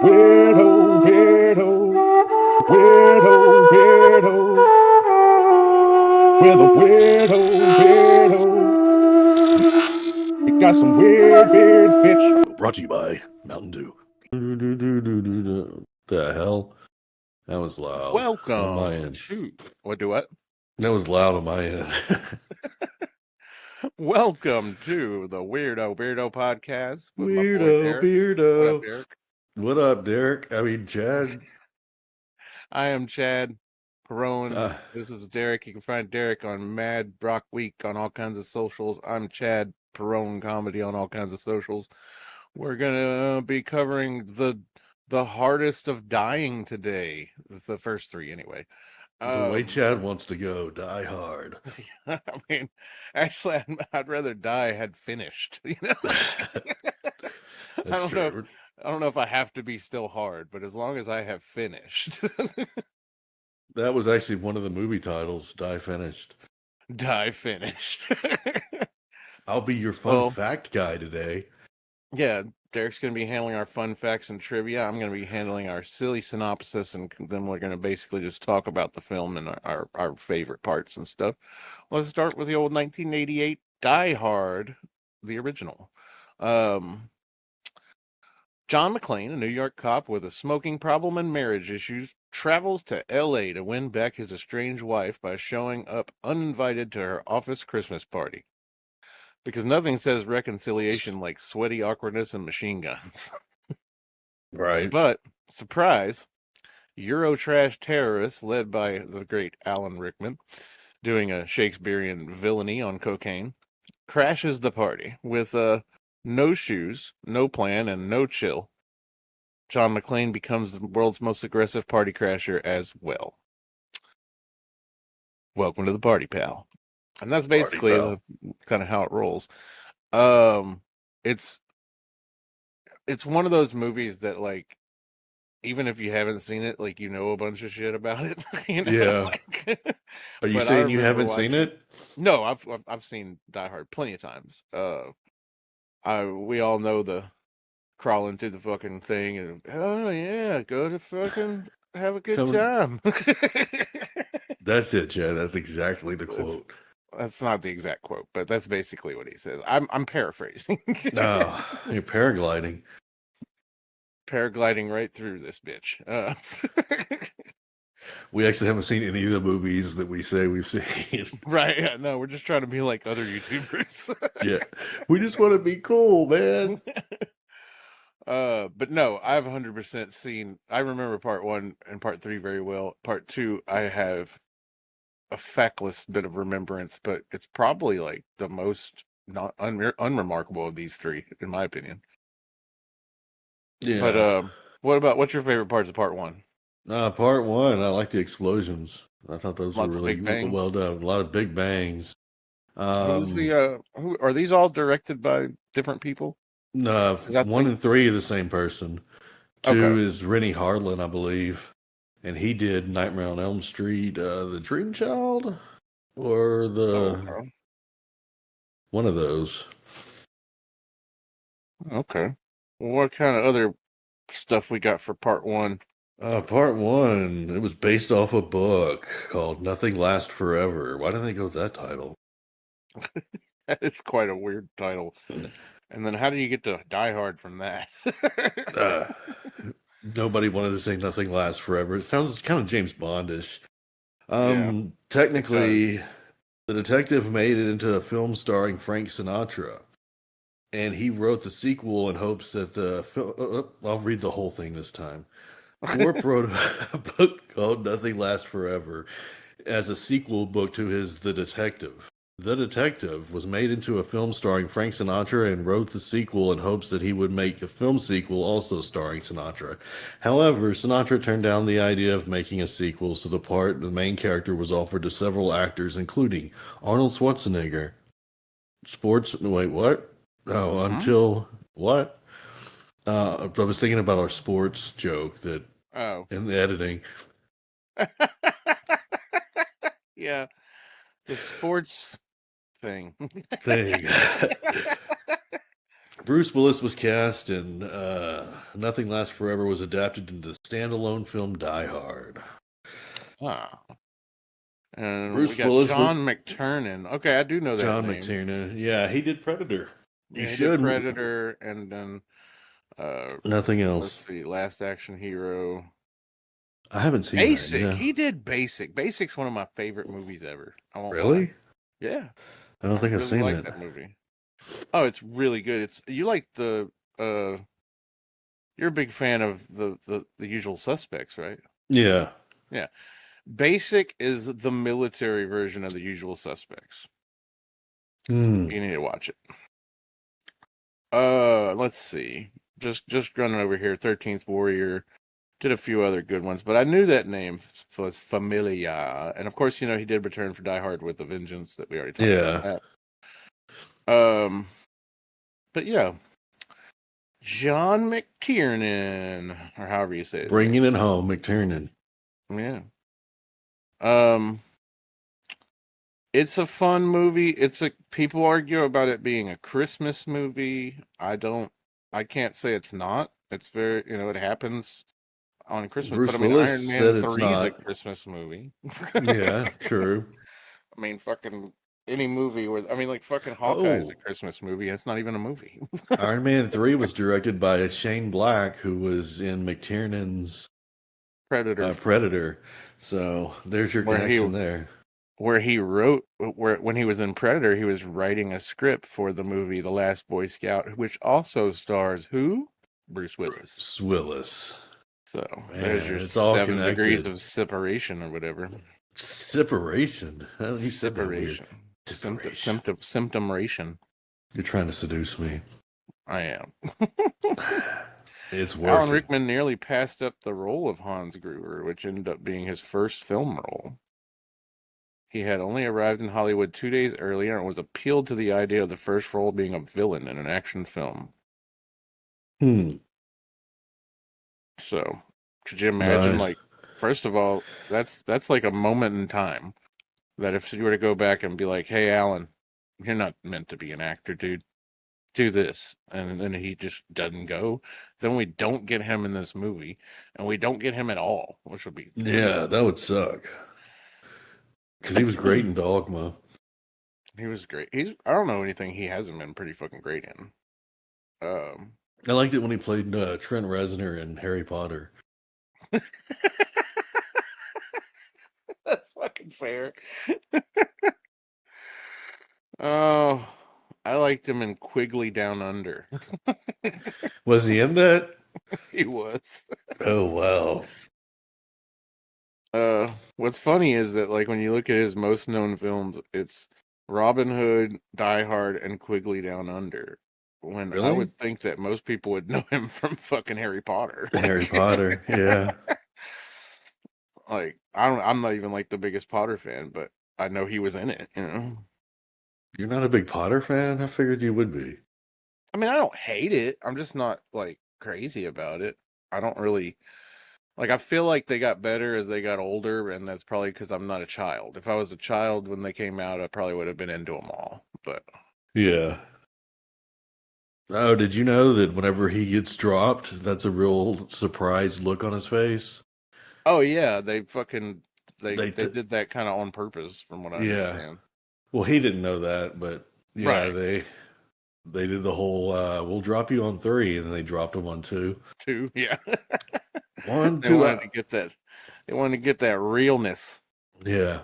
Weirdo Beardo, Weirdo Beardo, we're the Weirdo Beardo. We got some weird beards, bitch. Brought to you by Mountain Dew. The hell? That was loud on my Welcome end. to what? That was loud on my end. Welcome to the Weirdo Beardo podcast with my boy Weirdo Derek. What up, Beardo. Derek? What up, Derek? I mean, Chad. I am Chad Perone. Uh, This is Derek. You can find Derek on Mad Rock Week on all kinds of socials. I'm Chad Perone Comedy on all kinds of socials. We're gonna be covering the hardest of dying today. The first three, anyway. the way Chad wants to go, die hard. I mean, actually, I'd rather die had finished. You know, I That's don't know. true. I don't know if I have to be still hard, but as long as I have finished, That was actually one of the movie titles, Die Finished. die finished. I'll be your fun Well, fact guy today. yeah, Derek's going to be handling our fun facts and trivia. I'm going to be handling our silly synopsis, and then we're going to basically just talk about the film and our favorite parts and stuff. Let's start with the old 1988 Die Hard, the original. John McClane, a New York cop with a smoking problem and marriage issues, travels to L.A. to win back his estranged wife by showing up uninvited to her office Christmas party. Because nothing says reconciliation like sweaty awkwardness and machine guns. Right. But, surprise, Eurotrash terrorists led by the great Alan Rickman, doing a Shakespearean villainy on cocaine, crashes the party with no shoes, no plan, and no chill. John McClane becomes the world's most aggressive party crasher as well. Welcome to the party, pal. And that's Party basically pal. the kind of how it rolls. Um, it's one of those movies that, like, even if you haven't seen it, like, you know a bunch of shit about it, you know. Yeah. Like, Are you but I saying you remember haven't seen watching. it? No, I've seen Die Hard plenty of times. We all know the crawling through the fucking thing and oh yeah, go to fucking have a good Coming. time. That's it, Chad. That's exactly the It's, quote. that's not the exact quote, but that's basically what he says. I'm paraphrasing. No, you're paragliding. Paragliding right through this bitch. We actually haven't seen any of the movies that we say we've seen. Right, yeah, no, we're just trying to be like other YouTubers. Yeah. We just want to be cool, man. But no, I've 100% seen. I remember part one and part three very well. Part two, I have a feckless bit of remembrance, but it's probably like the most not unremarkable of these three, in my opinion. But Yeah. what's your favorite parts of part one? Part one, I like the explosions. I thought those were Lots of really big bangs. well done. A lot of big bangs. Who are these all directed by different people? No, 'Cause I 1 think and 3 are the same person. okay. 2 is Rennie Harlan, I believe. And he did Nightmare on Elm Street, The Dream Child, or Oh, the okay. one of those. Okay. Well, what kind of other stuff we got for part one? Part one, it was based off a book called Nothing Lasts Forever. Why didn't they go with that title? It's quite a weird title. And then how do you get to Die Hard from that? Uh, Nobody wanted to say Nothing Lasts Forever. It sounds kind of James Bondish. Yeah, it does. Technically, the detective made it into a film starring Frank Sinatra. And he wrote the sequel in hopes that the film. I'll read the whole thing this time. Thorpe wrote a book called Nothing Lasts Forever as a sequel book to his The Detective. The Detective was made into a film starring Frank Sinatra and wrote the sequel in hopes that he would make a film sequel also starring Sinatra. However, Sinatra turned down the idea of making a sequel, so the main character was offered to several actors, including Arnold Schwarzenegger. Wait, what? Oh, Hmm? until what? I was thinking about our sports joke that Oh. in the editing Yeah, the sports thing. thing. Bruce Willis was cast, and Nothing Lasts Forever was adapted into the standalone film Die Hard. Ah, and we Bruce got Willis John was McTiernan. Okay, I do know that John name. McTiernan. Yeah, he did Predator. You Yeah, he did should. Predator, and then Nothing let's else. see, Last Action Hero. I haven't seen that. You Basic. know? He did Basic. Basic's one of my favorite movies ever. I won't lie. Really? Yeah, I don't I think I've really seen like that. that movie. Oh, it's really good. It's you like the you're a big fan of the Usual Suspects, right? Yeah. Yeah. Basic is the military version of the Usual Suspects. Hmm. You need to watch it. Let's see. Just running over here. 13th Warrior did a few other good ones, but I knew that name was familiar. And of course, he did Return for Die Hard with a Vengeance that we already talked about Yeah. that. Um, but yeah, John McTiernan, or however you say his Bringing name. it home, McTiernan. Yeah. Um, it's a fun movie. People argue about it being a Christmas movie. I can't say it's not. It's very, it happens on Christmas. But I Bruce mean, Willis Iron said Man it's 3 is a not. Christmas movie. Yeah, true. I mean, fucking any movie like fucking Hawkeye is a Oh, Christmas movie. It's not even a movie. Iron Man 3 was directed by Shane Black, who was in McTiernan's Predator, Predator. So there's your where he connection there. where he wrote where when he was in Predator, he was writing a script for the movie The Last Boy Scout, which also stars who? Bruce Willis. Bruce Willis. So there's Man, your it's all 7 degrees connected. of separation or whatever. Separation. How did you said that weird? Separation. Separation. Symptomration. You're trying to seduce me. I am. It's Alan working. Rickman nearly passed up the role of Hans Gruber, which ended up being his first film role. He had only arrived in Hollywood 2 days earlier and was appealed to the idea of the first role being a villain in an action film. Hmm. So, could you imagine, No. like, first of all, that's like a moment in time that if you were to go back and be like, "Hey, Alan, you're not meant to be an actor, dude. Do this," and then he just doesn't go, then we don't get him in this movie, and we don't get him at all, which would be Yeah, crazy. that would suck. Because he was great in Dogma. He was great. I don't know anything he hasn't been pretty fucking great in. Um, I liked it when he played Trent Reznor in Harry Potter. that's fucking fair. Oh, I liked him in Quigley Down Under. Was he in that? He was. Oh, wow. What's funny is that like when you look at his most known films, it's Robin Hood, Die Hard, and Quigley Down Under. When I Really? would think that most people would know him from fucking Harry Potter. Harry Like, Potter, yeah. I'm not even like the biggest Potter fan, but I know he was in it. You're not a big Potter fan? I figured you would be. I mean, I don't hate it. I'm just not like crazy about it. I don't really like. I feel like they got better as they got older, and that's probably because I'm not a child. If I was a child when they came out, I probably would have been into them all. But Yeah. Oh, did you know that whenever he gets dropped, that's a real surprised look on his face? oh yeah, they fucking They, they t- did that kind of on purpose, from what I yeah. understand. Well, he didn't know that, but yeah, Right. they did the whole we'll drop you on 3, and then they dropped him on 2. Two. Yeah. 1, They 2 wanted to out. get that. They wanted to get that realness. Yeah.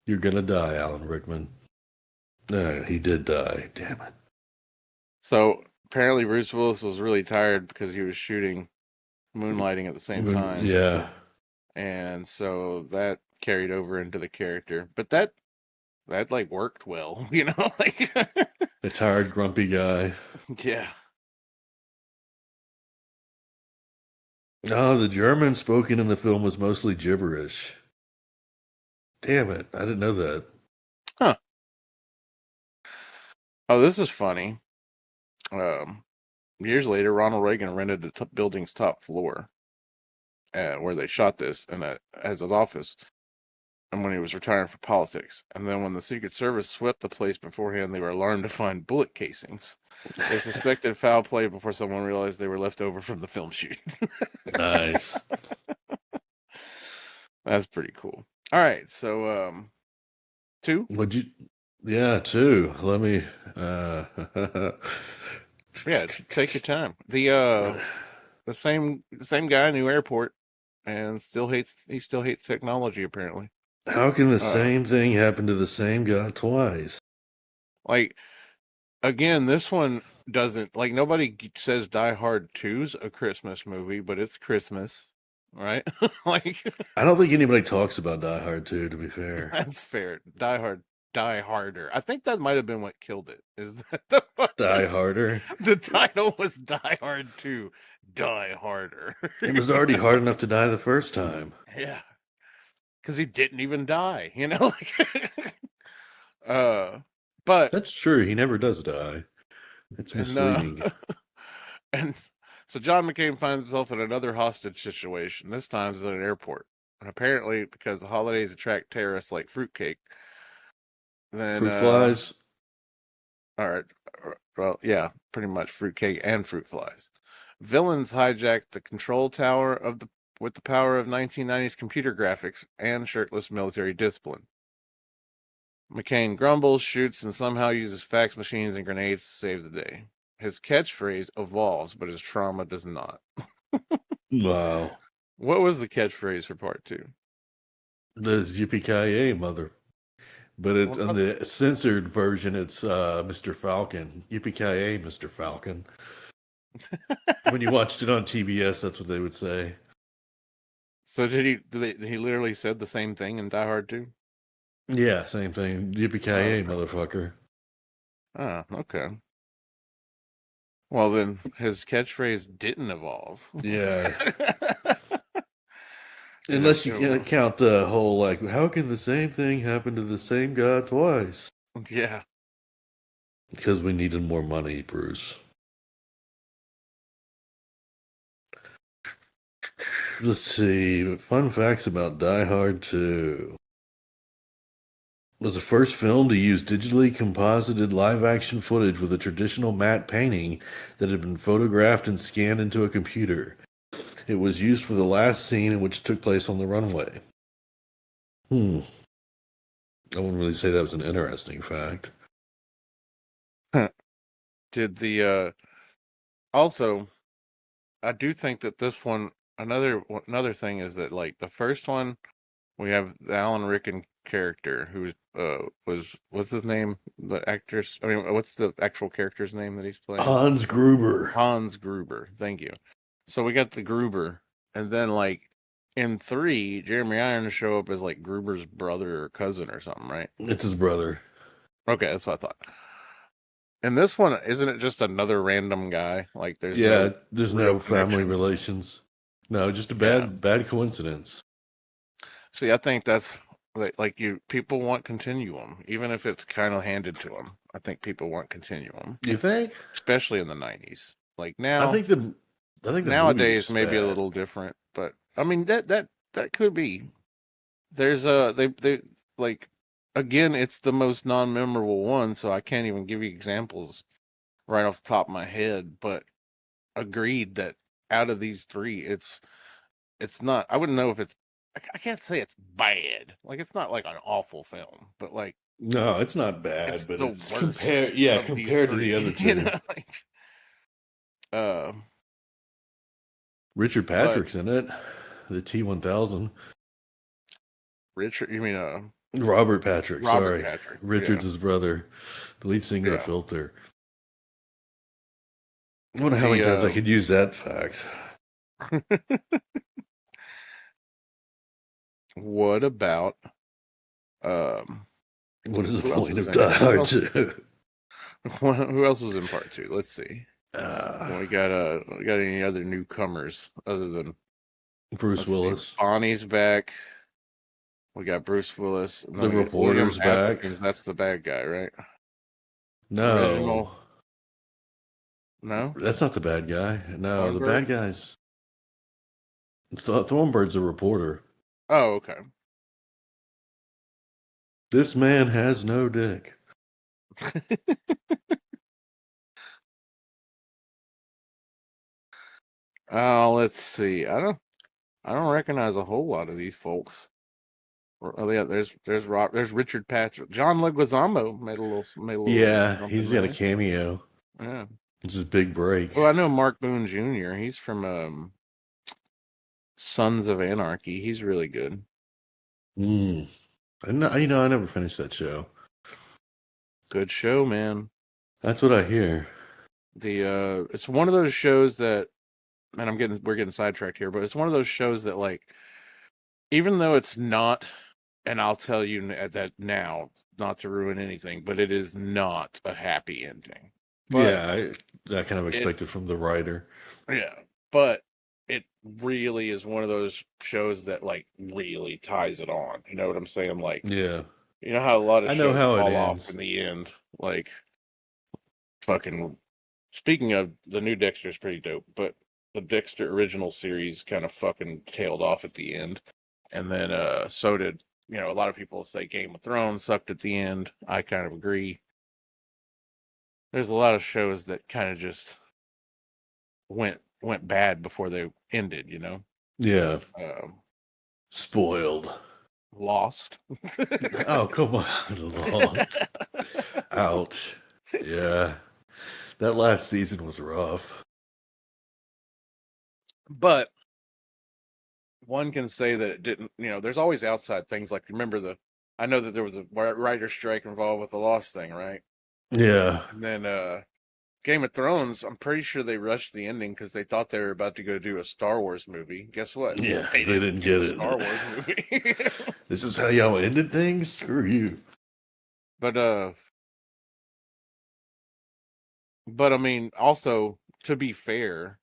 You're gonna die, Alan Rickman. No, he did die. Damn it. So apparently Bruce Willis was really tired because he was shooting Moonlighting at the same time. Yeah. And so that carried over into the character. But that like worked well, like A tired, grumpy guy. yeah. No, the German spoken in the film was mostly gibberish. Damn it. I didn't know that. Huh. Oh, this is funny. Years later, Ronald Reagan rented the building's top floor where they shot this and as an office. and when he was retiring for politics. And then when the Secret Service swept the place beforehand, they were alarmed to find bullet casings. They suspected foul play before someone realized they were left over from the film shoot. Nice. That's pretty cool. All right, so two. Would you? Yeah, two. Let me. Yeah, take your time. The same guy, new airport, and he still hates technology apparently. How can the Uh, same thing happen to the same guy twice? like again, this one doesn't like nobody says Die Hard 2's a Christmas movie, but it's Christmas, right? Like I don't think anybody talks about Die Hard 2, to be fair. that's fair. Die Harder. I think that might have been what killed it. Is that the Die fucking Harder. the title was Die Hard 2, Die Harder. It was already hard enough to die the first time. Yeah, because he didn't even die, you know. Like, uh, but That's true. He never does die. It's and misleading. and so John McCain finds himself in another hostage situation. This time it's at an airport, and apparently because the holidays attract terrorists like fruitcake. Then Fruit flies. all right, well, yeah, pretty much fruitcake and fruit flies. Villains hijack the control tower of the with the power of 1990s computer graphics and shirtless military discipline. McCain grumbles, shoots, and somehow uses fax machines and grenades to save the day. His catchphrase evolves, but his trauma does not. Wow. What was the catchphrase for part two? The yippee mother. But it's on the censored version. It's Mr. Falcon. Yippee Mr. Falcon. When you watched it on TBS, that's what they would say. So did he literally said the same thing in Die Hard 2? Yeah, same thing. Yippee Oh, motherfucker. oh, okay. Well, then his catchphrase didn't evolve. Yeah. Unless you can't count the whole, like, how can the same thing happen to the same guy twice? Yeah. Because we needed more money, Bruce. Let's see. Fun facts about Die Hard 2. Was the first film to use digitally composited live action footage with a traditional matte painting that had been photographed and scanned into a computer. It was used for the last scene in which took place on the runway. I wouldn't really say that was an interesting fact. Did the also I do think that this one another thing is that like the first one we have the Alan Rickman character who was what's his name? The actor's I mean what's the actual character's name that he's playing? Hans Gruber. Hans Gruber. Thank you. So we got the Gruber, and then like in 3, Jeremy Irons show up as like Gruber's brother or cousin or something, right? It's his brother. Okay, that's what I thought. And this one, isn't it just another random guy? Like there's there's real no family connection. relations. No, just a Yeah. bad coincidence. See, I think that's like you people want continuum, even if it's kind of handed to them. I think people want continuum, You think? especially in the 90s. Like I now, think the movie nowadays was maybe a bad. little different, but I mean that could be. There's they like again, it's the most non-memorable one, so I can't even give you examples right off the top of my head, but agreed that out of these three, it's not. I wouldn't know if it's. I can't say it's bad. Like it's not like an awful film, but like No, it's not bad, it's but the it's worst of these compared to the three. other You two. know, like, uh, Richard but Patrick's in it. The T-1000. Richard, you mean Robert Patrick, Robert sorry. Patrick? Richard's Yeah, his brother, the lead singer of yeah. Filter. I wonder how many times I The could use that fact. what about um What is the who else point is of in it? Die Hard 2? Who else was in part two? Let's see. Uh, We got any other newcomers other than Bruce let's see. Willis. Bonnie's back. We got Bruce Willis, and then The we got William reporter's back. Atkins. That's the bad guy, right? No, Reginald, no, that's not the bad guy. No, the Thornburg. bad guy's Thornbird's a reporter. Oh, okay. This man has no dick. Oh, let's see. I don't recognize a whole lot of these folks. Oh yeah, there's Richard Patrick. John Leguizamo made a little Yeah, something he's got a there. cameo. Yeah. It's his big break. Well, I know Mark Boone Jr. He's from Sons of Anarchy. He's really good. Mm. I never finished that show. Good show, man. That's what I hear. It's one of those shows that, and we're getting sidetracked here, but it's one of those shows that like, even though it's not, and I'll tell you that now, not to ruin anything, but it is not a happy ending. But Yeah, I kind of it, expected from the writer. yeah, but it really is one of those shows that like really ties it on. You know what I'm saying? Like, Yeah, you know how a lot of I know shows how it fall off ends. in the end, like fucking. Speaking of, the new Dexter's pretty dope, but the Dexter original series kind of fucking tailed off at the end, and then so did, a lot of people say Game of Thrones sucked at the end. I kind of agree. There's a lot of shows that kind of just went bad before they ended. Yeah, Um, spoiled. Lost. Oh, come on, Lost. Ouch. Yeah, that last season was rough. But one can say that it didn't. There's always outside things. Like, remember I know that there was a writer strike involved with the Lost thing, right? Yeah, And then Game of Thrones, I'm pretty sure they rushed the ending because they thought they were about to go do a Star Wars movie. Guess what? yeah, They they didn't didn't do get a it. Star Wars movie. This is how y'all ended things? Screw you. but uh but I mean, also, to be fair,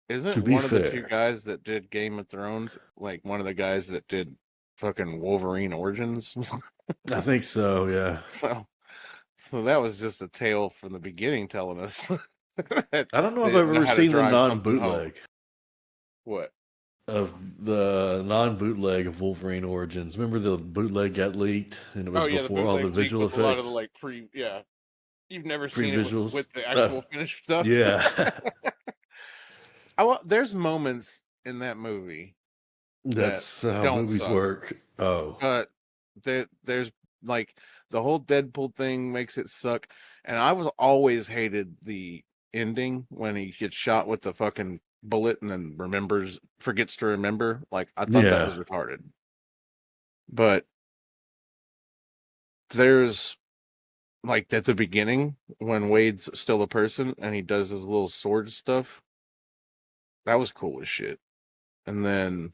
isn't To be one of the two fair, guys that did Game of Thrones like one of the guys that did fucking Wolverine Origins? I think so, yeah. so so that was just a tale from the beginning telling us that I don't know they if I've didn't know ever how to seen the drive non something home. bootleg What? of the non bootleg of Wolverine Origins. Remember the bootleg got leaked and it was Oh yeah, the before all the bootleg leak visual with a lot of the effects, like yeah. You've never pre seen it visuals. with the actual finished stuff. Yeah, There's moments in that movie that that's how don't movies suck, work. Oh, but there's like the whole Deadpool thing makes it suck, and I was always hated the ending when he gets shot with the fucking bullet and then forgets to remember. Like, I thought that yeah, was retarded, but there's like at the beginning when Wade's still a person and he does his little sword stuff. That was cool as shit. And then,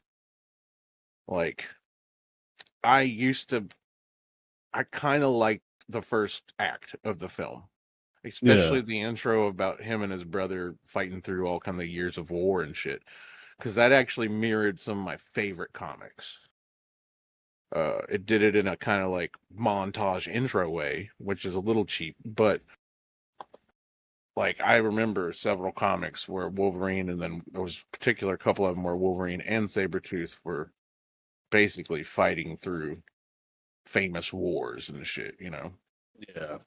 like, I used to, I kind of liked the first act of the film, yeah, especially the intro about him and his brother fighting through all kind of years of war and shit, because that actually mirrored some of my favorite comics. It did it in a kind of like montage intro way, which is a little cheap, but like, I remember several comics where Wolverine, and then there was a particular couple of them where Wolverine and Sabretooth were basically fighting through famous wars and shit. yeah.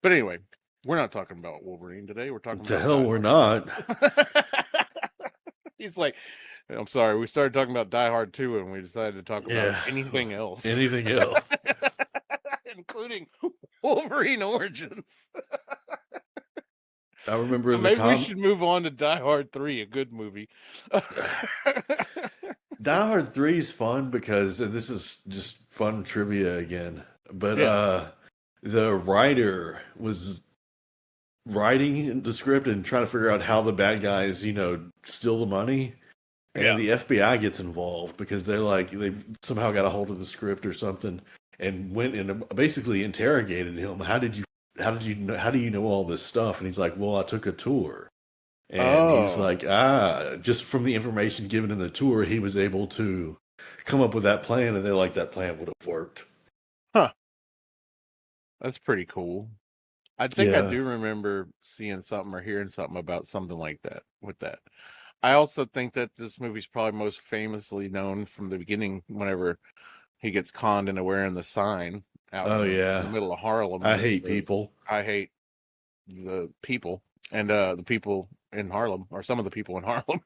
But anyway, we're not talking about Wolverine today. We're talking To about hell Die we're not. Hard. He's like, I'm sorry, we started talking about Die Hard 2 and we decided to talk about Yeah. anything else, Anything else? including Wolverine Origins. I remember So in the maybe we should move on to Die Hard 3, a good movie. Die Hard 3 is fun because, and this is just fun trivia again, but Yeah. the writer was writing the script and trying to figure out how the bad guys, steal the money. And Yeah. the FBI gets involved because they somehow got a hold of the script or something and went and basically interrogated him. How do you know all this stuff? And he's like, well, I took a tour. And he's Oh. like, just from the information given in the tour, he was able to come up with that plan. And they're like, that plan would have worked. Huh. That's pretty cool. I think I Yeah. do remember seeing something or hearing something about something like that with that. I also think that this movie's probably most famously known from the beginning whenever he gets conned into wearing the sign out Oh in the yeah. middle of Harlem I that hate says people. "I hate the people," and the people in Harlem, or some of the people in Harlem.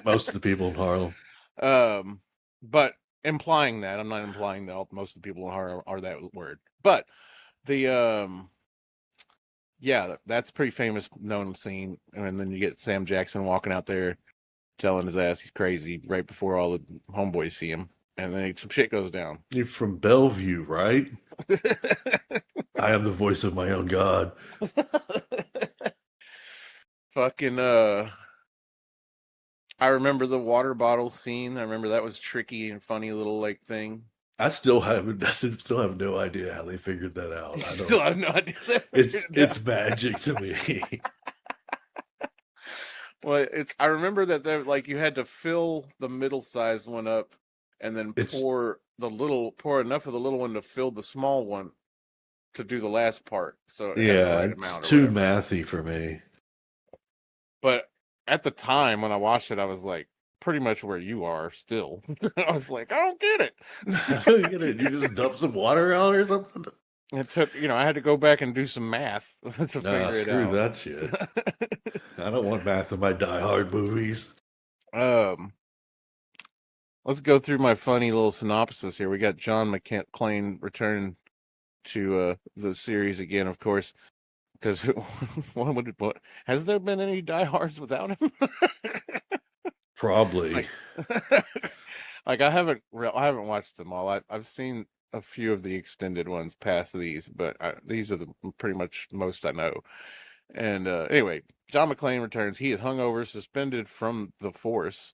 Most of the people in Harlem. um, but implying that, I'm not implying that most of the people in Harlem are that word, but the yeah, that's a pretty famous known scene. And then you get Sam Jackson walking out there telling his ass he's crazy right before all the homeboys see him, and then some shit goes down. You're from Bellevue, right? I am the voice of my own God. Fucking I remember the water bottle scene. I remember that was tricky and funny little like thing. I still haven't. I still have no idea how they figured that You out. I still don't. have no idea that figured it It's out. magic to me. Well, it's I remember that there like you had to fill the middle-sized one up and then It's pour enough of the little one to fill the small one to do the last part. So it had the yeah, right it's amount or too whatever. mathy for me. But at the time when I watched it, I was like pretty much where you are still. I was like, I don't get You it. just dump some water on or something. It took, I had to go back and do some math to Nah, figure it screw out. that shit. I don't want math in my Die Hard movies. um, let's go through my funny little synopsis here. We got John McClane returning to the series again, of course, because what has there been any Die Hards without him? Probably. like, like I haven't watched them all. I've seen a few of the extended ones past these, but these are the pretty much most I know. And anyway, John McClane returns. He is hungover, suspended from the force.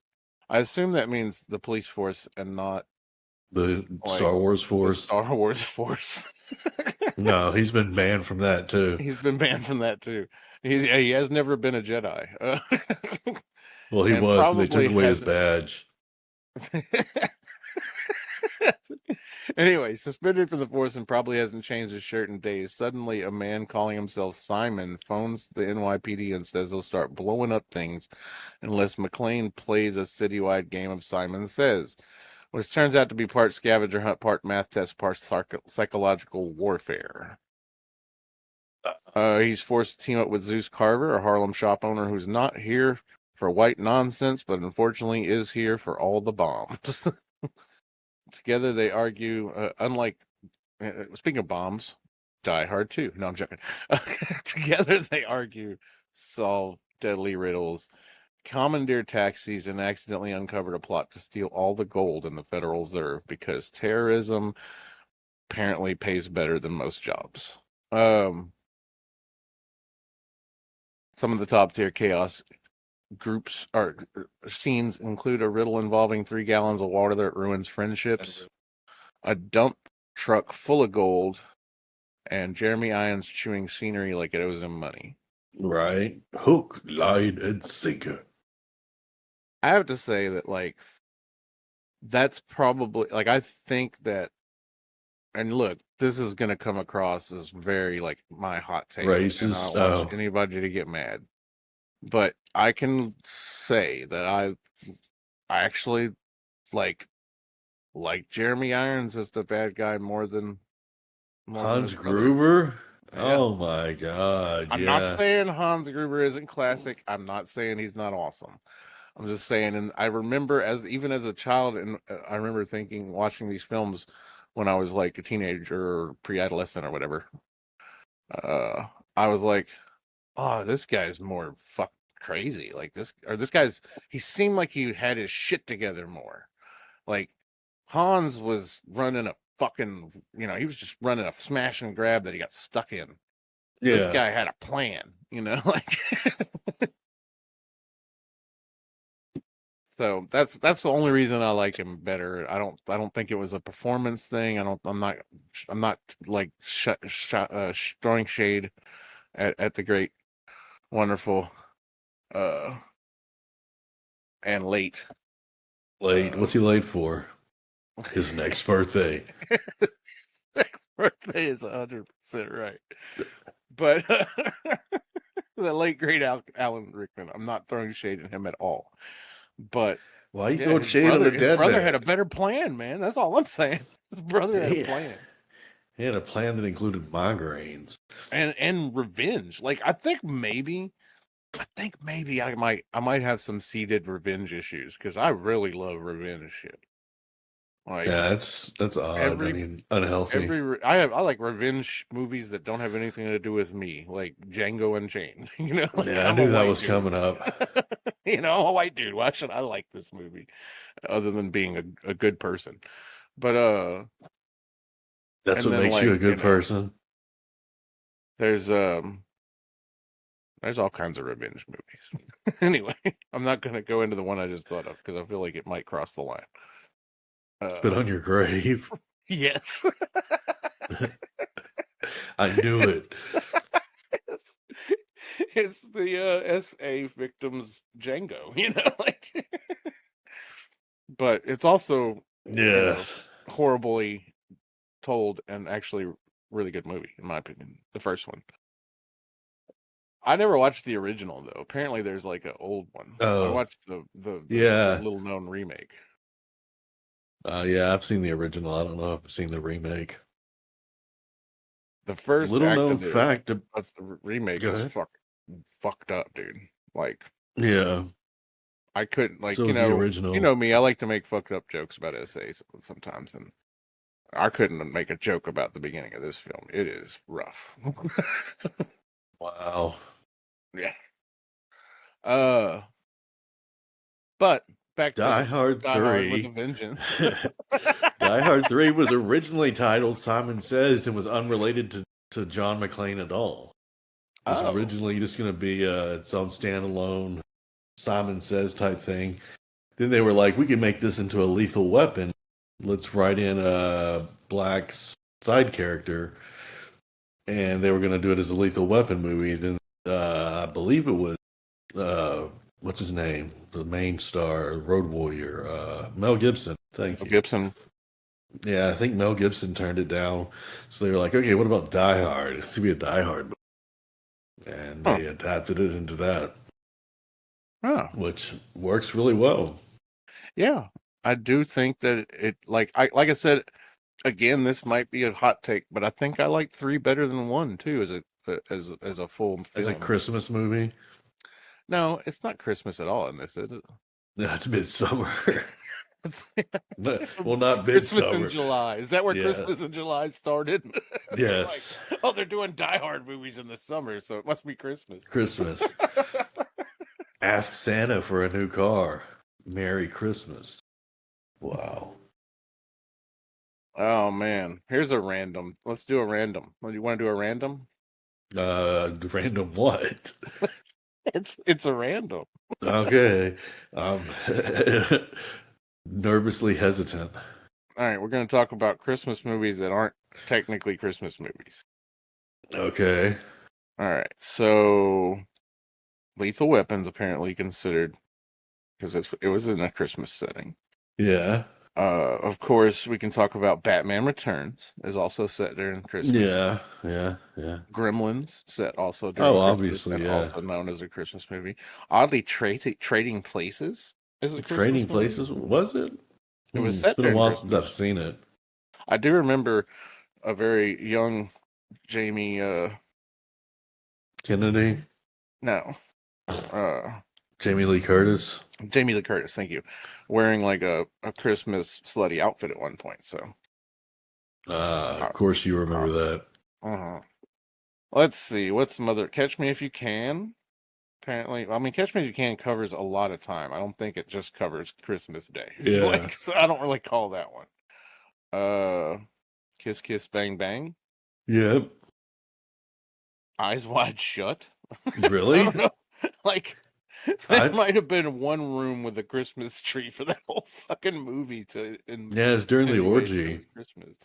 I assume that means the police force and not The like Star Wars the Force. Star Wars force. No, he's been banned from that too. He's been banned from that too. He has never been a Jedi, Well, he and was, but they took probably away his hasn't. badge. Anyway, suspended from the force and probably hasn't changed his shirt in days. Suddenly, a man calling himself Simon phones the NYPD and says he'll start blowing up things unless McClane plays a citywide game of Simon Says, which turns out to be part scavenger hunt, part math test, part psychological warfare. He's forced to team up with Zeus Carver, a Harlem shop owner who's not here for white nonsense, but unfortunately is here for all the bombs. Together they argue, speaking of bombs, Die Hard 2. No, I'm joking. Together they argue, solve deadly riddles, commandeer taxis, and accidentally uncovered a plot to steal all the gold in the Federal Reserve because terrorism apparently pays better than most jobs. Um, some of the top tier chaos groups or scenes include a riddle involving 3 gallons of water that ruins friendships, a dump truck full of gold, and Jeremy Irons chewing scenery like it owes him money. Right? Hook, line, and sinker. I have to say that, like, that's probably, like, I think that, and look, this is going to come across as very, like, my hot take, and I Racist. don't want Oh, anybody to get mad. But I can say that I actually, like Jeremy Irons as the bad guy more than Hans his brother. Gruber. Yeah. Oh my God. I'm not Yeah. saying Hans Gruber isn't classic. I'm not saying he's not awesome. I'm just saying, and I remember even as a child, and I remember thinking, watching these films when I was like a teenager or pre-adolescent or whatever. Uh, I was like, oh, this guy's more fuck crazy. Like this guy's. He seemed like he had his shit together more. Like Hans was running a fucking, he was just running a smash and grab that he got stuck in. This Yeah. guy had a plan, like. So that's the only reason I like him better. I don't think it was a performance thing. I'm not like throwing shade at the great, wonderful, uh, and late. Late. Uh, What's he late for? His next birthday. Next birthday is 100% right. But the late great Alan Rickman. I'm not throwing shade at him at all. But Why you Yeah, throwing shade on the his dead brother had a man? better plan, man. That's all I'm saying. His brother had a He, plan. he had a plan that included migraines. And revenge. Like I think maybe I might have some seeded revenge issues because I really love revenge shit. Like Yeah, that's odd. I every mean, unhealthy. I like revenge movies that don't have anything to do with me, like Django Unchained. You know, like Yeah, I I'm a knew that white was dude. coming up. You know, I'm a white dude. Why should I like this movie other than being a good person? But That's and what then makes you like, a good person. there's there's all kinds of revenge movies. Anyway, I'm not gonna go into the one I just thought of because I feel like it might cross the line. Spit Uh on your grave. yes. I knew it. It's the SA victims Django, you know, like but it's also, you know, Yes. horribly told and actually really good movie in my opinion. The first one. I never watched the original though. Apparently there's like an old one. I Oh, watched the yeah. little known remake. Yeah, I've seen the original. I don't know if I've seen the remake. The first Little act known fact. of the remake Go is ahead. fucked up, dude. Like Yeah. I couldn't like So is the you original. know me. I like to make fucked up jokes about essays sometimes, and I couldn't make a joke about the beginning of this film. It is rough. Wow. Yeah. Uh, but back to Die Hard Die Hard with a 3. Vengeance. Die Hard 3 was originally titled Simon Says and was unrelated to John McClane at all. It was Oh, originally just going to be its own standalone Simon Says type thing. Then they were like, we can make this into a lethal weapon. Let's write in a black side character. And they were going to do it as a lethal weapon movie. Then I believe it was, uh, what's his name? The main star, Road Warrior, Mel Gibson. Thank Mel you. Gibson. Yeah, I think Mel Gibson turned it down. So they were like, okay, what about Die Hard? It's going to be a Die Hard movie. And Huh. they adapted it into that, Oh, which works really well. yeah. I do think that it like I said again. This might be a hot take, but I think I like three better than one too as a full As a film. Christmas movie, No, it's not Christmas at all in this, is it? no, it's Midsummer. It's Well, not Christmas in Midsummer. July. Is that where Yeah. Christmas in July started? They're like, Yes. oh, they're doing Die Hard movies in the summer, so it must be Christmas. Christmas. Ask Santa for a new car. Merry Christmas. Wow. Oh man, here's a random. Let's do a random. Do you want to do a random? Random what? It's a random. Okay. Um, nervously hesitant. All right, we're going to talk about Christmas movies that aren't technically Christmas movies. Okay. All right, so Lethal Weapons apparently considered because it was in a Christmas setting. Yeah. Of course, we can talk about Batman Returns is also set during Christmas. Yeah. Yeah. Yeah. Gremlins set also Oh, during Christmas obviously, and yeah. also known as a Christmas movie. Oddly, Trading Places is a Trading Christmas movie. Places, was it? It was It's set been a during while since I've Christmas. seen it. I do remember a very young Jamie. Kennedy, No, uh, Jamie Lee Curtis. Jamie Lee Curtis. Thank you. Wearing like a Christmas slutty outfit at one point. So, Of uh, course, you uh, remember that. uh-huh. Let's see. What's some other? Catch Me If You Can. Apparently, I mean, Catch Me If You Can covers a lot of time. I don't think it just covers Christmas Day. Yeah. Like, so I don't really call that one. Kiss Kiss Bang Bang. Yep. Eyes Wide Shut. I Really? don't know. Like, there I might have been one room with a Christmas tree for that whole fucking movie to Yeah, it's during the insinuate that it orgy. was Christmas.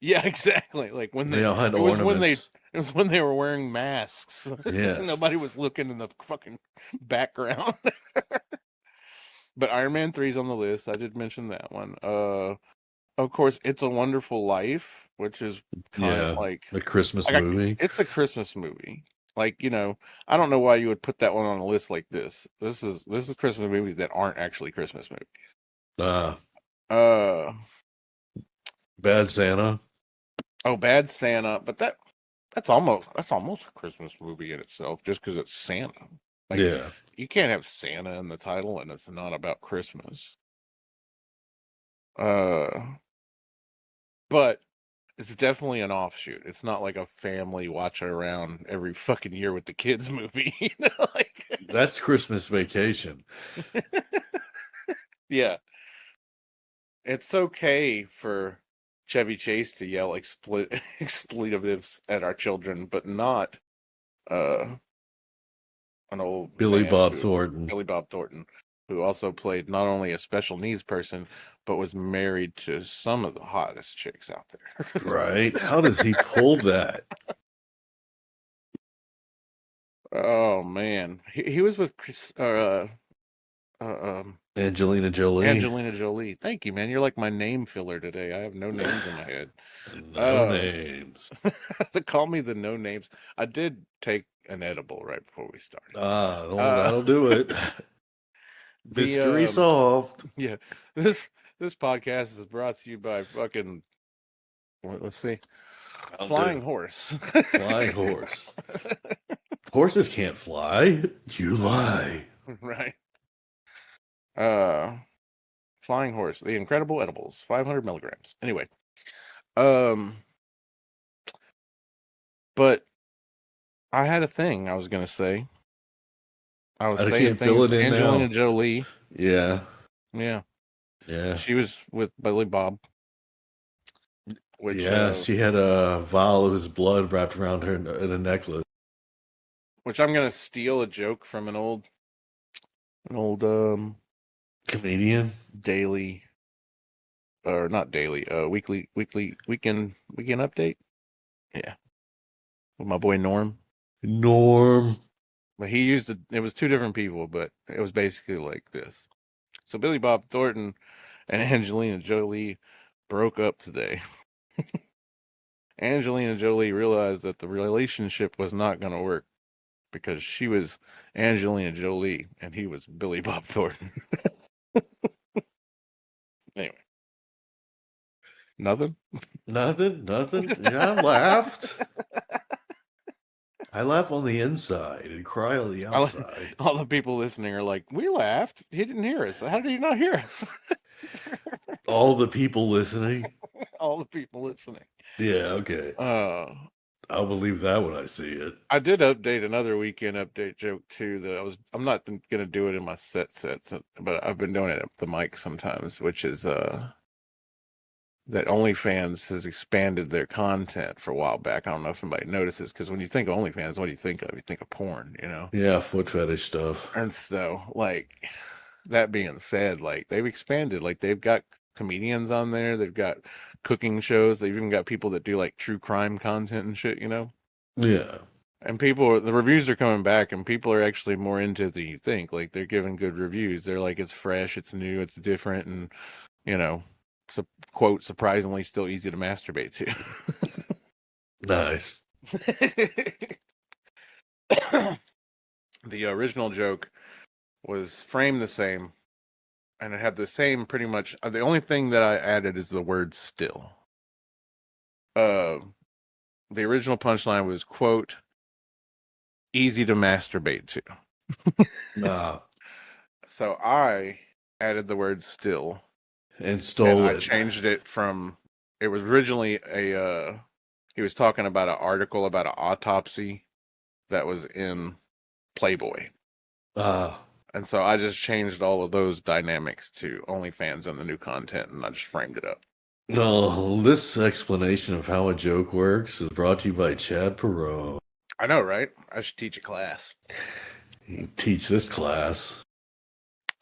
Yeah, exactly. Like when They all had it was when they ornaments. it was when they were wearing masks. Yes. Nobody was looking in the fucking background. But Iron Man 3 is on the list. I did mention that one. Of course, It's a Wonderful Life, which is kind of Yeah. A Christmas like movie. it's a Christmas movie. Like, I don't know why you would put that one on a list like this. This is Christmas movies that aren't actually Christmas movies. Uh, Uh Bad Santa. oh, Bad Santa, but that's almost a Christmas movie in itself, just because it's Santa. Like, Yeah, you can't have Santa in the title and it's not about Christmas. Uh, but it's definitely an offshoot. It's not like a family watch around every fucking year with the kids movie. Like, that's Christmas Vacation. yeah, it's okay for Chevy Chase to yell expletives at our children, but not uh an old Billy man Bob who Thornton. Billy Bob Thornton, who also played not only a special needs person, but was married to some of the hottest chicks out there. Right? How does he pull that? Oh man, he was with Angelina Jolie. Angelina Jolie. Thank you, man. You're like my name filler today. I have no names in my head. No Uh, names. they call me the no names. I did take an edible right before we started. Ah, no, Uh, that'll do it. the Mystery solved. yeah, this this podcast is brought to you by fucking, let's see, I'll Flying do. Horse. Flying horse. Horses can't fly. You lie. Right. Uh, Flying Horse, the incredible edibles, 500 milligrams. Anyway, um, but I had a thing I was gonna say. I was I saying can't fill things. it in Angelina now. Jolie, Yeah. yeah, Yeah. she was with Billy Bob, which Yeah. She had a vial of his blood wrapped around her in a necklace. I'm gonna steal a joke from an old Comedian. daily, or not daily, weekend update. Yeah, with my boy Norm. Norm. But he used it was two different people, but it was basically like this. So Billy Bob Thornton and Angelina Jolie broke up today. Angelina Jolie realized that the relationship was not going to work because she was Angelina Jolie and he was Billy Bob Thornton. Anyway, nothing. Nothing. Nothing. Yeah, I laughed. I laugh on the inside and cry on the All, outside. all the people listening are like, "We laughed. He didn't hear us. How did he not hear us?" All the people listening. All the people listening. Yeah, okay. Uh, I'll believe that when I see it. I did update another weekend update joke too. I'm not gonna do it in my sets, but I've been doing it at the mic sometimes, which is that OnlyFans has expanded their content for a while back. I don't know if somebody notices, because when you think of OnlyFans, what do you think of? You think of porn. Yeah, foot fetish stuff. And so, like, that being said, like, they've expanded. Like, they've got comedians on there, they've got cooking shows, they've even got people that do like true crime content and shit. Yeah. And the reviews are coming back, and people are actually more into it than you think. Like, they're giving good reviews. They're like, it's fresh, it's new, it's different, and, you know, quote, surprisingly still easy to masturbate to. Nice. The original joke was framed the same, and it had the same pretty much. The only thing that I added is the word still. Uh, the original punchline was, quote, easy to masturbate to. Nah. So I added the word still, And and stole I it. changed it it was originally he was talking about an article about an autopsy that was in Playboy. Ah. And so I just changed all of those dynamics to OnlyFans and the new content, and I just framed it up. No, this explanation of how a joke works is brought to you by Chad Perot. I know, right? I should teach a class. You teach this class.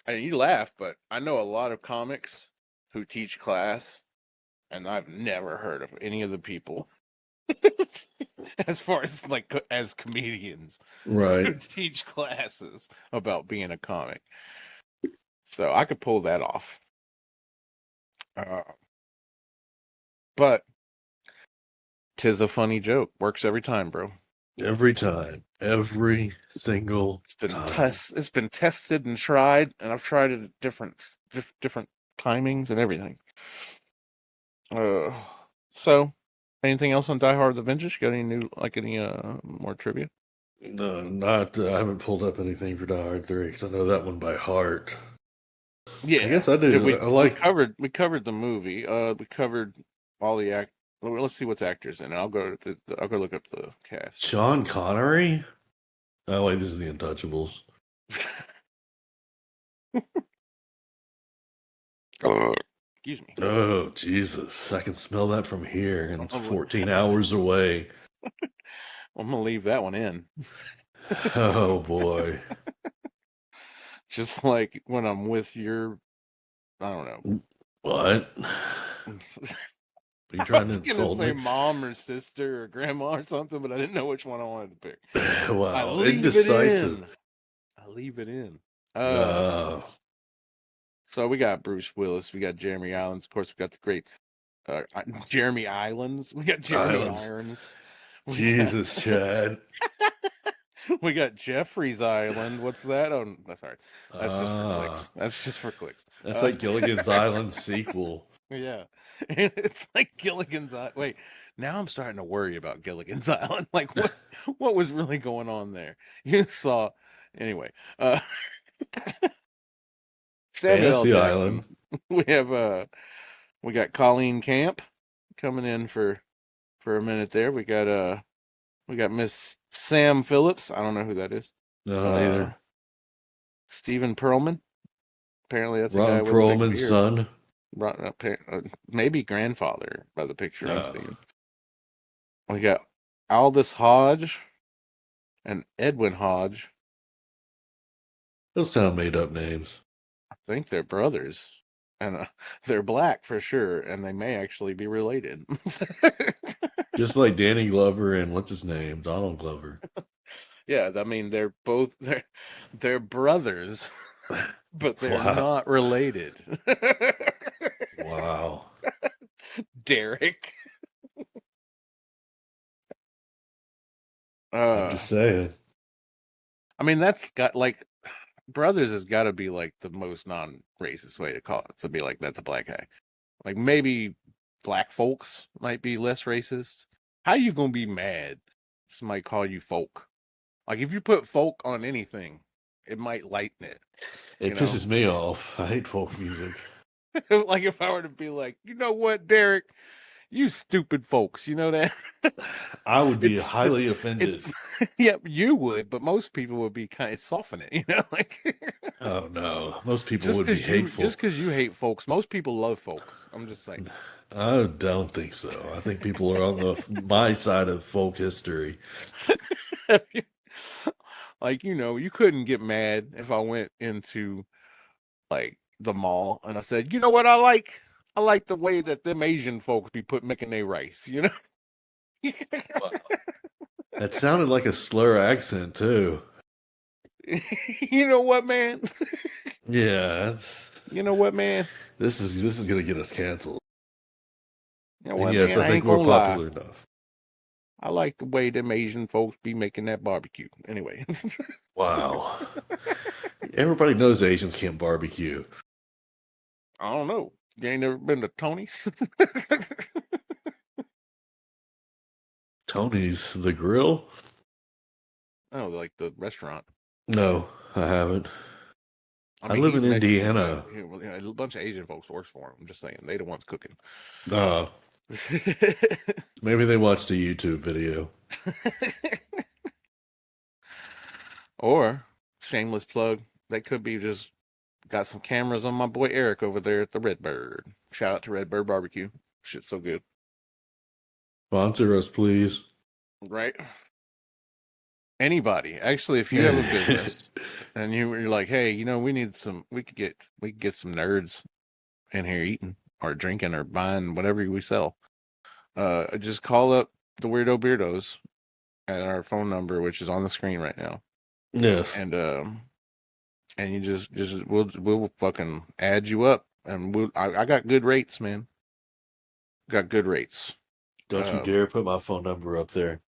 And you laugh, but I know a lot of comics who teach class, and I've never heard of any of the people as far as like as comedians who Right. teach classes about being a comic. So I could pull that off. Uh, but 'tis a funny joke. Works every time, bro. Every time. Every single time. It's been tested and tried, and I've tried it at different timings and everything. Uh, so anything else on Die Hard: The Vengeance? You got any more trivia? No, not. I haven't pulled up anything for Die Hard 3 because I know that one by heart. I Yeah. guess I Did do. I like we covered the movie. We covered all the act. Well, let's see what's actors in it. I'll go look up the cast. Sean Connery. Oh, wait, this is The Untouchables. Excuse me. Oh, Jesus. I can smell that from here, and it's I'm 14 hours away. gonna leave that one in. Oh, boy. Just like when I'm with your, I don't know. What? Are you I trying to was gonna insult say me? mom or sister or grandma or something, but I didn't know which one I wanted to pick. I Wow, leave it indecisive. in. I leave it in. Uh, Uh, so we got Bruce Willis, we got Jeremy Irons, of course, we got the great Jeremy Islands, we got Jeremy Islands. Irons, we got Jesus, Chad. we got Jeffrey's Island. What's that? Oh, sorry, that's just for Ah, clicks. That's just for clicks. that's Uh, like Gilligan's Island sequel. yeah, it's like Gilligan's Island. Wait, now I'm starting to worry about Gilligan's Island. Like, what was really going on there? You saw, anyway. Samuel L. Fantasy Jackson. Island. We have we got Colleen Camp coming in for a minute there. We got Miss Sam Phillips. I don't know who that is. No, Uh either. Stephen Perlman. Apparently that's a guy Ron with a big Perlman's beard. son. Maybe grandfather by the picture I'm Uh, seeing. We got Aldous Hodge and Edwin Hodge. those sound made up names. I think they're brothers. And they're black for sure, and they may actually be related. Just like Danny Glover and what's his name? Donald Glover. Yeah, I mean they're brothers, but they're Wow. not related. Wow. Derek. I'm Uh just saying. I mean that's got like brothers has got to be like the most non-racist way to call it. To be like that's a black guy. Like maybe black folks might be less racist. How you gonna be mad? If somebody call you folk. Like if you put folk on anything, it might lighten it. It You know. pisses me off. I hate folk music. Like if I were to be like, you know what, Derek, you stupid folks, you know that? I would be it's highly offended. it's yeah, you would, but most people would be kind of soften it, you know, like Oh no. Most people would be just hateful. because you hate folks, most people love folks. I'm just saying. I don't think so. I think people are on the my side of folk history. Like, you know, you couldn't get mad if I went into like the mall and I said, you know what I like? I like the way that them Asian folks be making their rice, you know? Wow. That sounded like a slur accent too. You know what, man? Yeah, that's, You know what, man? this is gonna get us canceled. You know And what, yes, man? I I think ain't we're gonna lie. popular enough. I like the way them Asian folks be making that barbecue. Anyway, Wow. Everybody knows Asians can't barbecue. I don't know. You ain't never been to Tony's? Tony's the grill? Oh, like the restaurant. No, I haven't. I I mean, live he's in Mexican, but Indiana. you know, a bunch of Asian folks works for him. I'm just saying, they the ones cooking. Uh, maybe they watched a YouTube video. Or shameless plug, they could be just got some cameras on my boy Eric over there at the Redbird. Shout out to Redbird Barbecue. Shit's so good, Sponsor us, please. right? Anybody, actually, if you have a business and you're like, hey, you know, we could get some nerds in here eating or drinking or buying whatever we sell. Just call up the Weirdo Beardos at our phone number, which is on the screen right now, Yes. and you just we'll fucking add you up, and I got good rates, man. Got good rates. Don't you Um, dare put my phone number up there.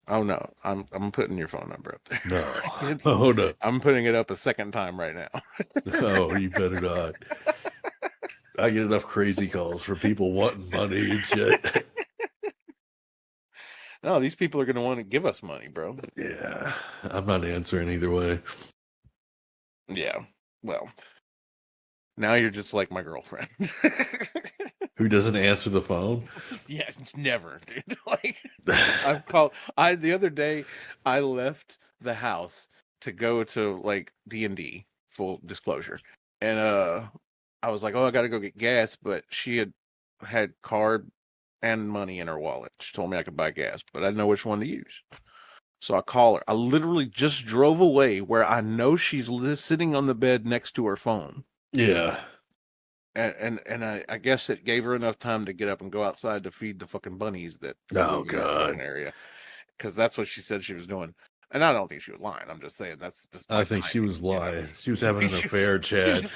Oh no, I'm putting your phone number up there. No. It's Oh no. I'm putting it up a second time right now. No, you better not. I get enough crazy calls for people wanting money and shit. No, these people are gonna want to give us money, bro. Yeah, I'm not answering either way. Yeah. Well, now you're just like my girlfriend. Who doesn't answer the phone? Yeah, it's never, dude. Like I've called I the other day I left the house to go to like D&D, full disclosure. And I was like, "Oh, I got to go get gas," but she had card and money in her wallet. She told me I could buy gas, but I didn't know which one to use. So I call her. I literally just drove away where I know she's sitting on the bed next to her phone. Yeah. And I guess it gave her enough time to get up and go outside to feed the fucking bunnies that Oh live in that fucking God. area. Because that's what she said she was doing. And I don't think she was lying. I'm just saying that's just I my think she timing, was you know. lying. She was having an She affair, she Chad. just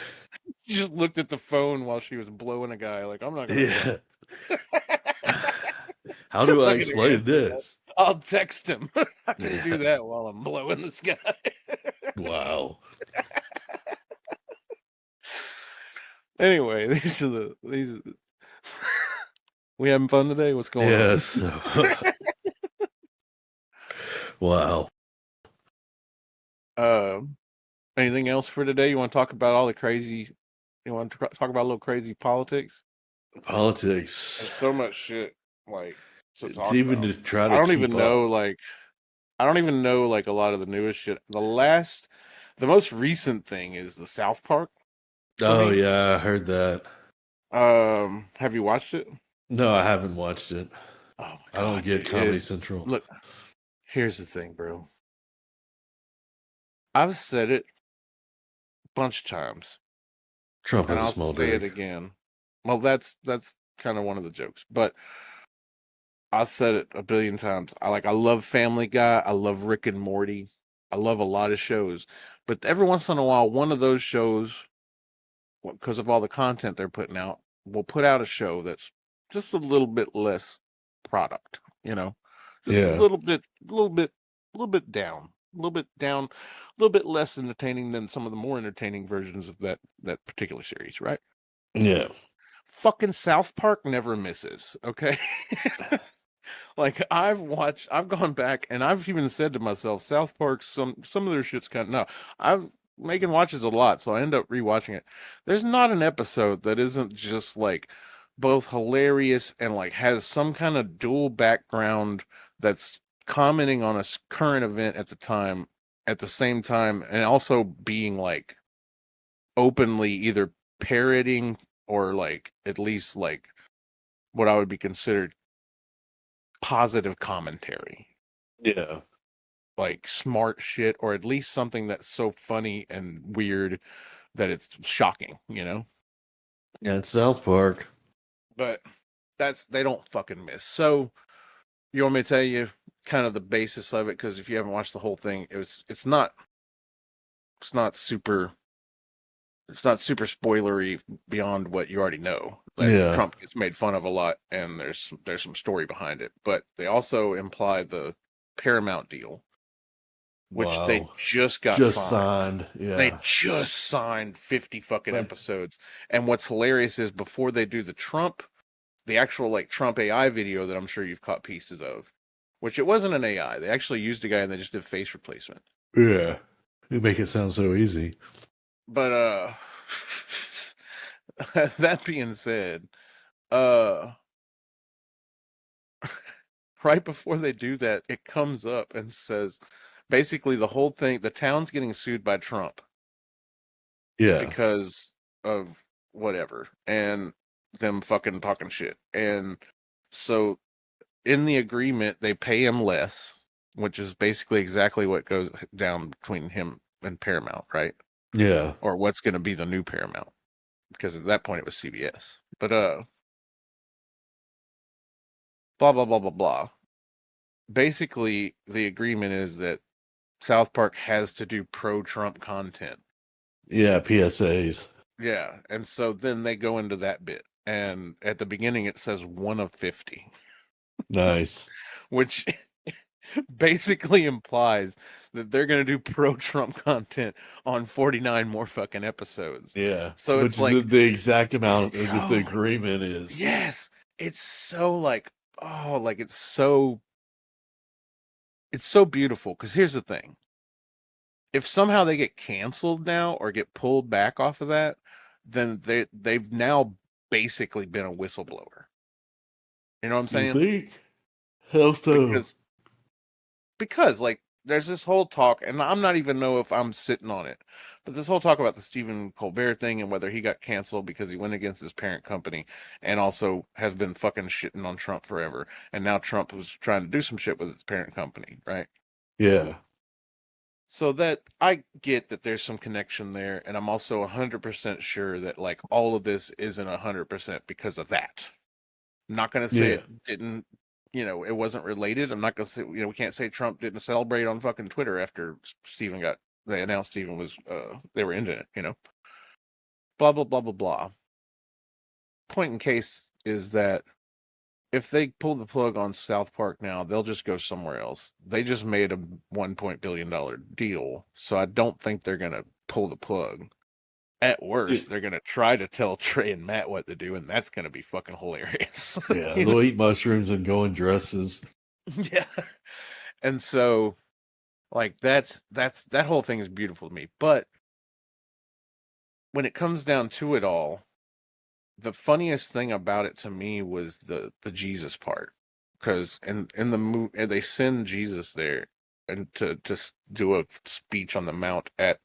she just looked at the phone while she was blowing a guy. Like, I'm not gonna fuck. Yeah. How I'm do I not gonna explain answer that. this? I'll text him. I can do Yeah. that while I'm blowing the sky. Wow. Anyway, these are the we having fun today? What's going on? Yes. Wow. Um, anything else for today? You want to talk about all the crazy? You want to talk about a little crazy politics? Politics. There's so much shit like to It's talk even about. to try I to don't even keep know up. like I don't even know like a lot of the newest shit. The most recent thing is the South Park for Oh me. yeah, I heard that. Have you watched it? No, I haven't watched it. Oh my I don't God, get dude, Comedy Central. look, here's the thing, bro. I've said it a bunch of times, Trump and has a I'll small say it dick. again. Well, that's kind of one of the jokes, but I said it a billion times. I love Family Guy. I love Rick and Morty. I love a lot of shows, but every once in a while, one of those shows, because of all the content they're putting out, will put out a show that's just a little bit less product. You know, just Yeah. a little bit, a little bit down, a little bit down, a little bit less entertaining than some of the more entertaining versions of that particular series. Right? Yeah. Fucking South Park never misses. Okay. Like I've gone back and I've even said to myself, South Park, some of their shit's kind of no. I've Megan watches a lot, so I end up rewatching it. There's not an episode that isn't just like both hilarious and like has some kind of dual background that's commenting on a current event at the time, at the same time, and also being like openly either parroting or like at least like what I would be considered positive commentary. Yeah. Like smart shit, or at least something that's so funny and weird that it's shocking, you know? Yeah, it's South Park. But they don't fucking miss. So you want me to tell you kind of the basis of it? Because if you haven't watched the whole thing, it's not super it's not super spoilery beyond what you already know. That Yeah. Trump gets made fun of a lot, and there's some story behind it. But they also imply the Paramount deal, which they Wow. just got Just signed. signed. They Yeah. just signed 50 fucking Like, episodes. And what's hilarious is before they do the actual like Trump AI video that I'm sure you've caught pieces of, which it wasn't an AI. They actually used a guy and they just did face replacement. yeah. You make it sound so easy. But that being said, uh right before they do that, it comes up and says basically the whole thing, the town's getting sued by Trump Yeah. because of whatever and them fucking talking shit. And so in the agreement, they pay him less, which is basically exactly what goes down between him and Paramount, right? Yeah. Or what's going to be the new Paramount, because at that point it was CBS. But blah blah blah blah blah. Basically, the agreement is that South Park has to do pro-Trump content. Yeah. PSAs. Yeah, and so then they go into that bit, and at the beginning it says one of 50, Nice. which basically implies that they're going to do pro-Trump content on 49 more fucking episodes. Yeah, So which it's is like the exact amount that the so agreement is. yes, it's so like oh, like it's so beautiful because here's the thing. If somehow they get canceled now or get pulled back off of that, then they've now basically been a whistleblower. You know what I'm You saying? think? How so? Because like there's this whole talk, and I'm not even know if I'm sitting on it, but this whole talk about the Stephen Colbert thing and whether he got canceled because he went against his parent company, and also has been fucking shitting on Trump forever, and now Trump was trying to do some shit with his parent company, right? Yeah, So that I get that there's some connection there, and I'm also 100% sure that like all of this isn't 100% because of that. I'm not going to say yeah, it didn't, it wasn't related. I'm not going to say, we can't say Trump didn't celebrate on fucking Twitter after they announced Stephen was, they were into it. Blah, blah, blah, blah, blah. Point in case is that if they pull the plug on South Park now, they'll just go somewhere else. They just made a $1 billion deal, so I don't think they're going to pull the plug. At yeah. worst, they're going to try to tell Trey and Matt what to do, and that's going to be fucking hilarious. Yeah, they'll eat mushrooms and go in dresses. Yeah. And so like that whole thing is beautiful to me. But when it comes down to it all, the funniest thing about it to me was the Jesus part. Because in the movie they send Jesus there and to do a speech on the Mount at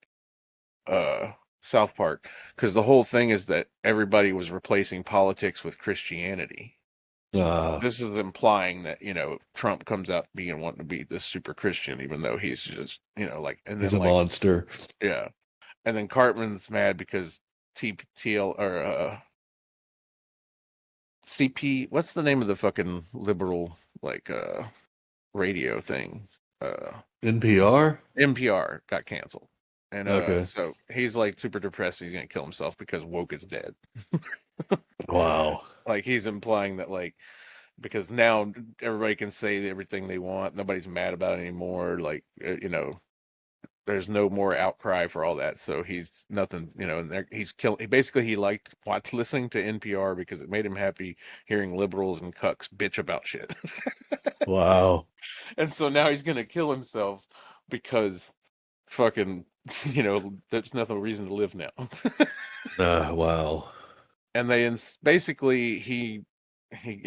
uh South Park, because the whole thing is that everybody was replacing politics with Christianity. Uh, This is implying that, Trump comes out being wanting to be this super Christian, even though he's just, like, and he's then a like, monster. yeah. And then Cartman's mad because TPTL or CP, what's the name of the fucking liberal like radio thing? NPR? NPR got canceled. And Okay. so he's like super depressed he's gonna kill himself because woke is dead. Wow. Like he's implying that like because now everybody can say everything they want, nobody's mad about it anymore. Like there's no more outcry for all that. So he's nothing, and he's killed. Basically, he liked listening to NPR because it made him happy hearing liberals and cucks bitch about shit. Wow. And so now he's gonna kill himself because fucking, there's nothing reason to live now. Wow. And basically he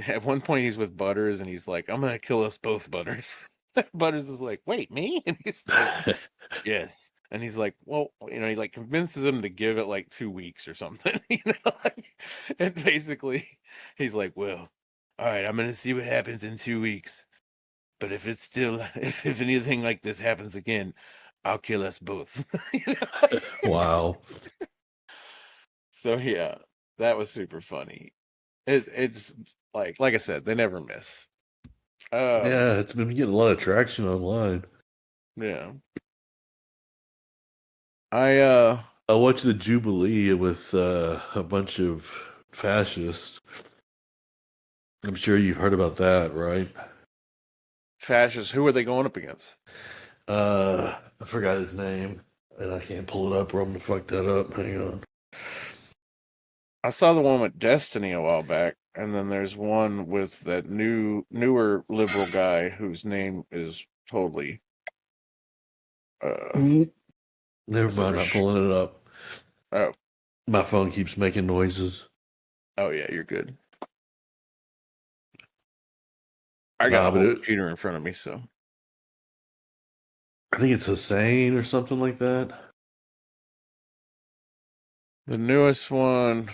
at one point he's with Butters and he's like, "I'm gonna kill us both, Butters." Butters is like, "Wait, me?" And he's like, yes. And he's like, well, he like convinces him to give it like 2 weeks or something, and basically he's like, well, all right, I'm gonna see what happens in 2 weeks. But if it's still, if anything like this happens again, I'll kill us both. Like, Wow. so yeah, that was super funny. It's like I said, they never miss. Um, Yeah, it's been getting a lot of traction online. yeah. I I watched the Jubilee with a bunch of fascists. I'm sure you've heard about that, right? fascists, who are they going up against? I forgot his name, and I can't pull it up, or I'm gonna fuck that up. Hang on. I saw the one with Destiny a while back, and then there's one with that newer liberal guy whose name is totally uh Mhm. Never is it mind, not Rash? pulling it up. Oh, My phone keeps making noises. oh yeah, you're good. I got a Nah, but whole it, computer in front of me, so I think it's Hussein or something like that. the newest one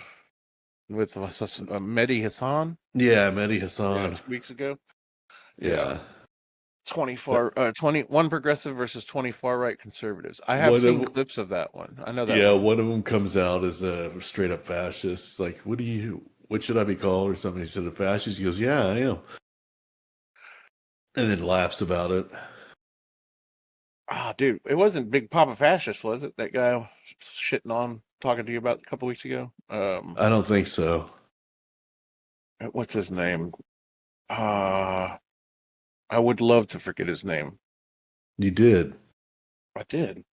with Mehdi Hassan, Yeah, Mehdi yeah, Hassan. 2 weeks ago, yeah, Yeah. 20 That, far 21 progressive versus 20 far right conservatives. I have one seen of clips of that one. I know that yeah, one. one of them comes out as a straight up fascist. It's like, what should I be called or something? He said a fascist. He goes, yeah, I am, and then laughs about it. Ah, dude, it wasn't Big Papa Fascist, was it? That guy was shitting on talking to you about a couple weeks ago. I don't think so. What's his name? Uh, I would love to forget his name. You did. I did.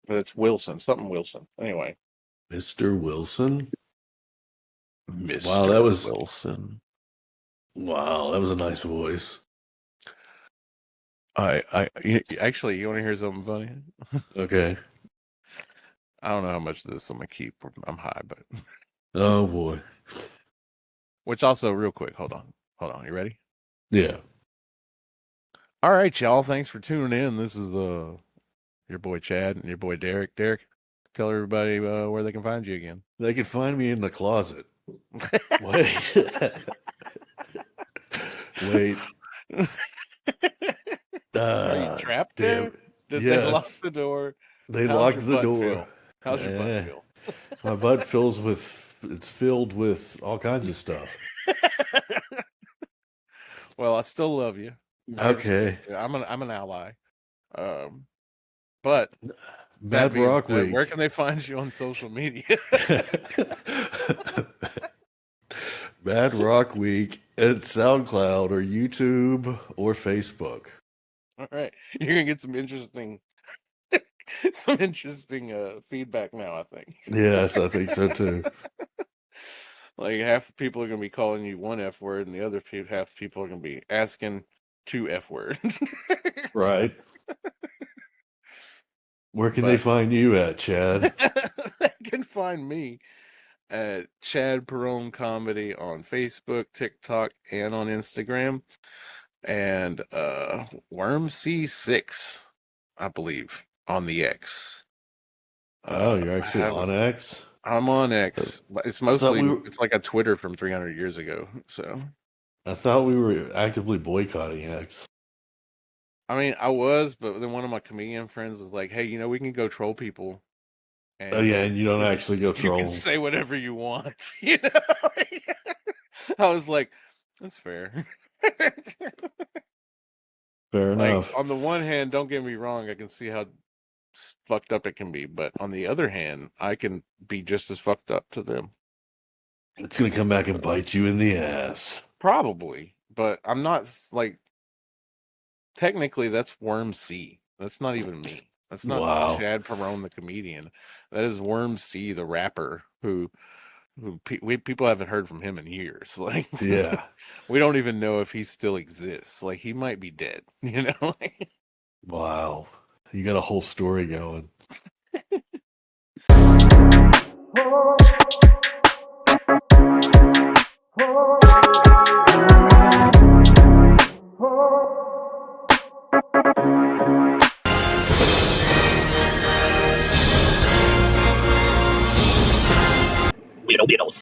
But it's Wilson, something Wilson. Anyway. Mr. Wilson? Wow, Mr. Wilson. Wow, that was a nice voice. Actually, you want to hear something funny? Okay. I don't know how much of this I'm gonna keep. I'm high, but Oh boy. which also, real quick, hold on. You ready? Yeah. All right, y'all. Thanks for tuning in. This is your boy Chad and your boy Derek. Derek, tell everybody where they can find you again. They can find me in the closet. Wait. Wait. Are you trapped Damn. there? Did they lock Yes. the door? They How's your locked the butt door. feel? How's your butt Eh, feel? my butt it's filled with all kinds of stuff. Well, I still love you. I Okay. respect you. I'm an ally. But that Mad being Rock said, where Week. can they find you on social media? Mad Rock Week at SoundCloud or YouTube or Facebook. All right, you're gonna get some interesting feedback now. I think. Yes, I think so too. Like half the people are gonna be calling you one F word, and the other half the people are gonna be asking two F word. Right. Where can they But find you at, Chad? they can find me at Chad Perone Comedy on Facebook, TikTok, and on Instagram, and Worm C6, I believe, on the X. Oh, you're I actually haven't. on X? I'm on Uh, X. But it's I thought mostly it's like a Twitter from 300 years ago. So we were actively boycotting X. I mean, I was, but then one of my comedian friends was like, "Hey, we can go troll people, Oh and yeah, and you don't actually go you can troll 'em. say whatever you want." You know, I was like, "That's fair." Fair Like enough. on the one hand, don't get me wrong, I can see how fucked up it can be, but on the other hand, I can be just as fucked up to them. It's gonna come back and So, bite you in the ass. probably, but I'm not like technically that's Worm C. That's not even me. That's not Wow. Chad Perone the comedian. That is Worm C the rapper who people haven't heard from him in years. Like Yeah. we don't even know if he still exists. Like he might be dead, you know? Wow. You got a whole story going.